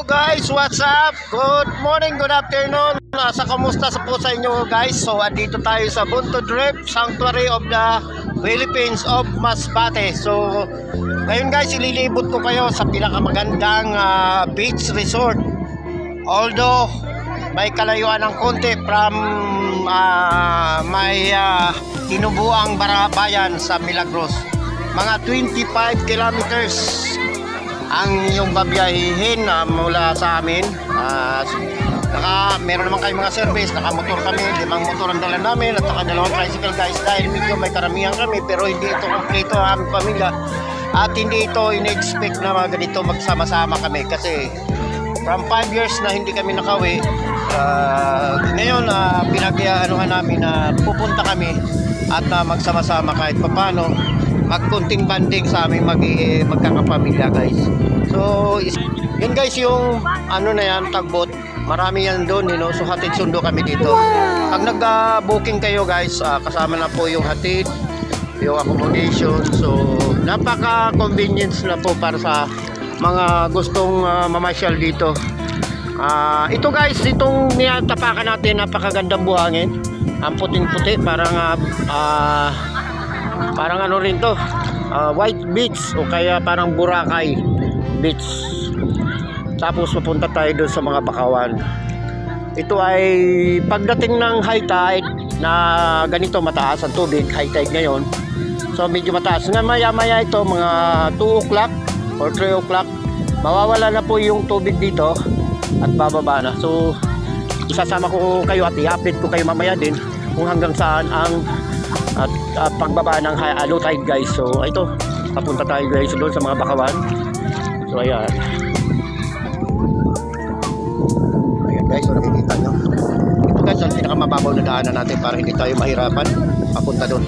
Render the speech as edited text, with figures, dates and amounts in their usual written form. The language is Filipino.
Guys, what's up? Good morning, good afternoon. Kamusta po sa inyo guys? So, andito tayo sa Bunto Drift Sanctuary of the Philippines of Masbate. So, ngayon guys, ililibot ko kayo sa pinakamagandang beach resort. Although, may kalayuan ng konti from may tinubuang bayan sa Milagros. Mga 25 kilometers ang yung babiyahihin mula sa amin. Meron naman kayong mga service, nakamotor kami, 5 motor ang dala namin at saka 2 tricycle guys, dahil medyo may karamihan kami, pero hindi ito kompleto ang aming pamilya at hindi ito in-expect na mga ganito magsama-sama kami kasi from 5 years na hindi kami nakawi. Ngayon pinag-anuhan namin na pupunta kami at magsama-sama kahit papano, magkunting banding sa aming magkakapamilya guys. So yun guys, yung ano na yan, tagboat, marami yan doon, so hatid sundo kami dito. Pag nag-booking kayo guys, kasama na po yung hatid, yung accommodation. So napaka convenience na po para sa mga gustong mamasyal dito. Ito guys, itong niyatapakan natin, napakagandang buhangin, ang puting-puti, parang ano rin to, White Beach o kaya parang Boracay Beach. Tapos pupunta tayo doon sa mga bakawan. Ito ay pagdating ng high tide na ganito mataas ang tubig, high tide ngayon, so medyo mataas nga, maya ito mga 2 o'clock or 3 o'clock mawawala na po yung tubig dito at bababa na. So isasama ko kayo at i-update ko kayo mamaya din kung hanggang saan ang pagbaba ng low tide guys. So ito, papunta tayo guys doon sa mga bakawan. So ayan guys, so nakikita nyo ito guys, ang pinakamababaw na daanan natin para hindi tayo mahirapan papunta doon.